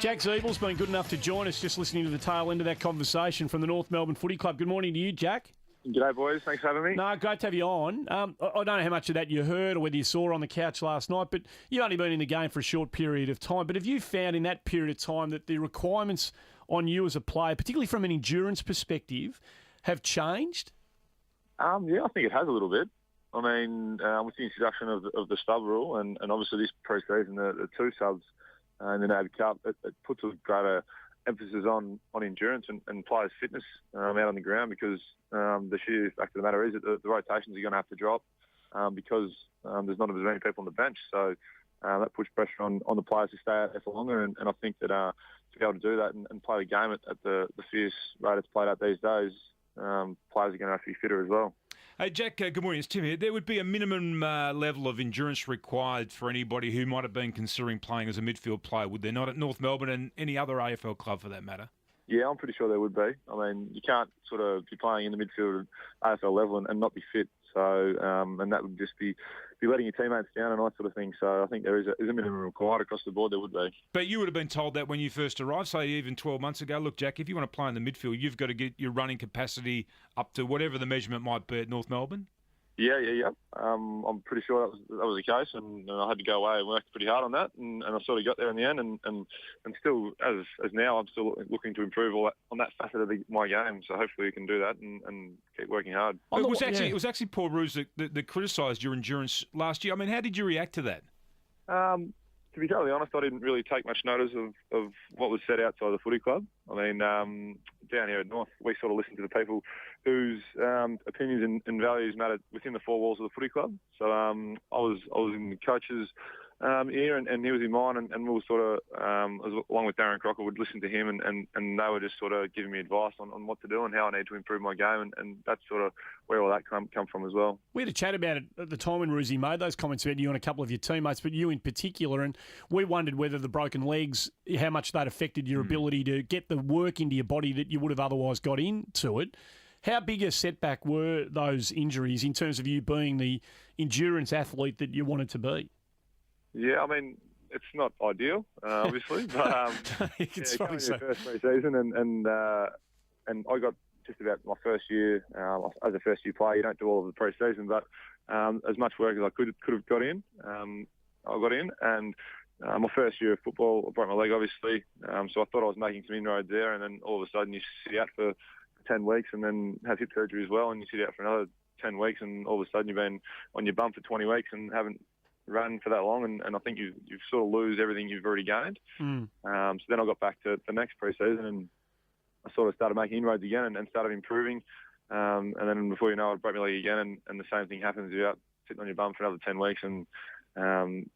Jack Ziebell's been good enough to join us, just listening to the tail end of that conversation from the North Melbourne Footy Club. Good morning to you, Jack. G'day, boys. Thanks for having me. No, great to have you on. I don't know how much of that you heard or whether you saw on the couch last night, but you've only been in the game for a short period of time. But have you found in that period of time that the requirements on you as a player, particularly from an endurance perspective, have changed? Yeah, I think it has a little bit. I mean, with the introduction of the sub rule and obviously this pre-season, the two subs in the NAB Cup, it puts a greater emphasis on endurance and players' fitness out on the ground, because the sheer fact of the matter is that the rotations are going to have to drop because there's not as many people on the bench. So that puts pressure on the players to stay out there for longer. And I think that to be able to do that and play the game at the fierce rate it's played at these days, players are going to have to be fitter as well. Hey, Jack, good morning. It's Tim here. There would be a minimum level of endurance required for anybody who might have been considering playing as a midfield player, would there not, at North Melbourne and any other AFL club for that matter? Yeah, I'm pretty sure there would be. I mean, you can't sort of be playing in the midfield at AFL level and not be fit. So, and that would just be letting your teammates down and that sort of thing. So I think there is a minimum required across the board. There would be. But you would have been told that when you first arrived, say even 12 months ago. Look, Jack, if you want to play in the midfield, you've got to get your running capacity up to whatever the measurement might be at North Melbourne. Yeah. I'm pretty sure that was the case, and I had to go away and work pretty hard on that, and I sort of got there in the end, and still, as now, I'm still looking to improve on that facet of my game, so hopefully we can do that and keep working hard. It was actually Paul Roos that criticised your endurance last year. I mean, how did you react to that? To be totally honest, I didn't really take much notice of what was said outside the footy club. I mean, down here at North, we sort of listen to the people whose opinions and values mattered within the four walls of the footy club. So I was in the coach's ear, and he was in mine, and we were sort of, along with Darren Crocker, would listen to him, and they were just sort of giving me advice on what to do and how I need to improve my game, and that's sort of where all that come from as well. We had a chat about it at the time when Roosie made those comments about you and a couple of your teammates, but you in particular, and we wondered whether the broken legs, how much that affected your ability to get the work into your body that you would have otherwise got into it. How big a setback were those injuries in terms of you being the endurance athlete that you wanted to be? Yeah, I mean, it's not ideal, obviously, but it's coming your first pre-season, and I got just about my first year as a first-year player. You don't do all of the pre-season, but as much work as I could have got in, I got in, and my first year of football, I broke my leg, obviously, so I thought I was making some inroads there, and then all of a sudden you sit out for 10 weeks and then have hip surgery as well, and you sit out for another 10 weeks, and all of a sudden you've been on your bum for 20 weeks and haven't run for that long, and I think you sort of lose everything you've already gained. So then I got back to the next pre-season, and I sort of started making inroads again and started improving. And then before you know it, I broke my leg again, and the same thing happens. You're out sitting on your bum for another 10 weeks, and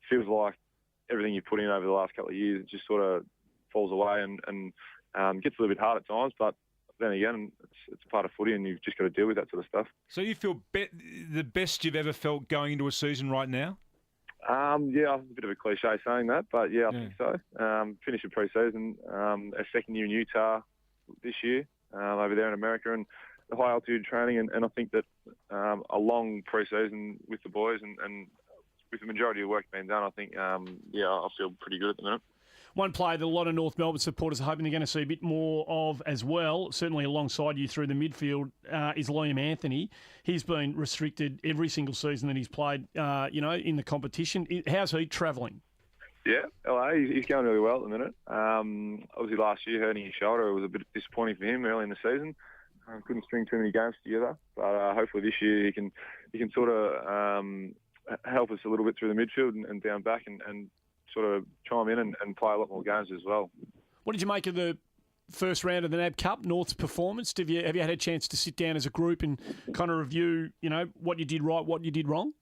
feels like everything you've put in over the last couple of years, it just sort of falls away and gets a little bit hard at times, but then again, it's a part of footy, and you've just got to deal with that sort of stuff. So you feel the best you've ever felt going into a season right now? Yeah, it's a bit of a cliche saying that, but yeah, I think so. Finished the pre-season, a second year in Utah this year, over there in America, and the high altitude training, and I think that a long pre-season with the boys and with the majority of work being done, I think, I feel pretty good at the minute. One player that a lot of North Melbourne supporters are hoping they're going to see a bit more of as well, certainly alongside you through the midfield, is Liam Anthony. He's been restricted every single season that he's played, in the competition. How's he travelling? Yeah, LA, he's going really well at the minute. Obviously last year, hurting his shoulder, it was a bit disappointing for him early in the season. Couldn't string too many games together, but hopefully this year he can sort of help us a little bit through the midfield and down back and sort of chime in and play a lot more games as well. What did you make of the first round of the NAB Cup, North's performance? Have you had a chance to sit down as a group and kind of review, what you did right, what you did wrong?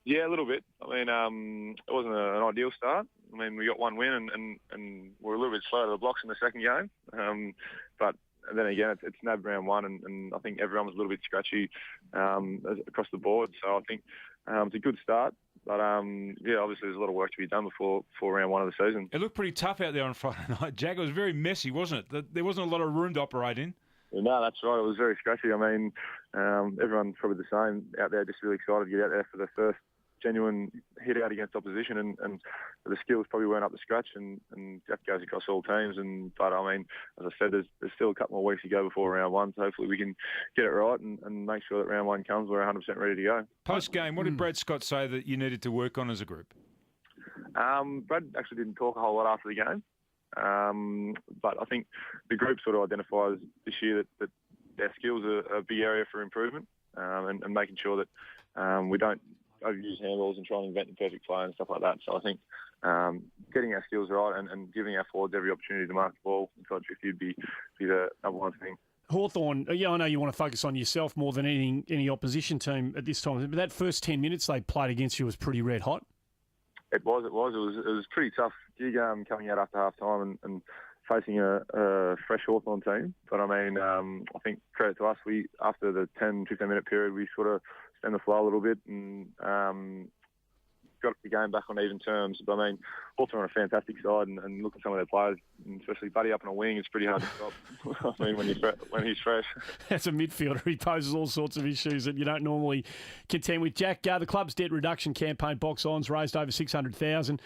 Yeah, a little bit. I mean, it wasn't an ideal start. I mean, we got one win and we're a little bit slow to the blocks in the second game. But then again, it's NAB round one, and I think everyone was a little bit scratchy across the board. So I think it's a good start. But, obviously there's a lot of work to be done before round one of the season. It looked pretty tough out there on Friday night, Jack. It was very messy, wasn't it? There wasn't a lot of room to operate in. No, that's right. It was very scratchy. I mean, everyone's probably the same out there, just really excited to get out there for the genuine hit out against opposition, and the skills probably weren't up to scratch. And that goes across all teams. But I mean, as I said, there's still a couple more weeks to go before round one. So hopefully we can get it right and make sure that round one comes. We're 100% ready to go. Post game, what did Brad Scott say that you needed to work on as a group? Brad actually didn't talk a whole lot after the game. But I think the group sort of identifies this year that their skills are a big area for improvement, and making sure that we don't overuse handballs and try and invent the perfect play and stuff like that. So I think getting our skills right and giving our forwards every opportunity to mark the ball inside 50 would be the number one thing. Hawthorn, I know you want to focus on yourself more than any opposition team at this time, but that first 10 minutes they played against you was pretty red hot. It was. It was pretty tough gig coming out after half time and facing a fresh Hawthorn team. But I mean, I think credit to us, we after the 10-15 minute period, we sort of stemmed the flow a little bit and got the game back on even terms. But I mean, Hawthorn are a fantastic side, and look at some of their players, and especially Buddy up on a wing, it's pretty hard to stop. I mean, when he's fresh. As a midfielder, he poses all sorts of issues that you don't normally contend with. Jack, the club's debt reduction campaign, box ons, raised over 600,000.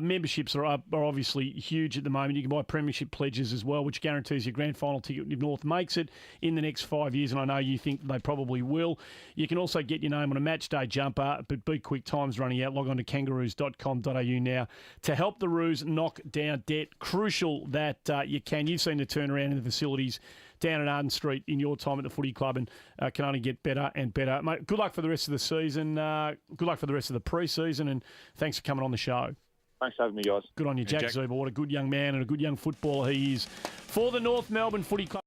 Memberships are obviously huge at the moment. You can buy premiership pledges as well, which guarantees your grand final ticket if North makes it in the next 5 years, and I know you think they probably will. You can also get your name on a match day jumper, but be quick, time's running out. Log on to kangaroos.com.au now to help the Roos knock down debt. Crucial that you can. You've seen the turnaround in the facilities down at Arden Street in your time at the footy club, and can only get better and better. Mate, good luck for the rest of the season. Good luck for the rest of the pre-season, and thanks for coming on the show. Thanks for having me, guys. Good on you, Jack Ziebell. What a good young man and a good young footballer he is for the North Melbourne Footy Club.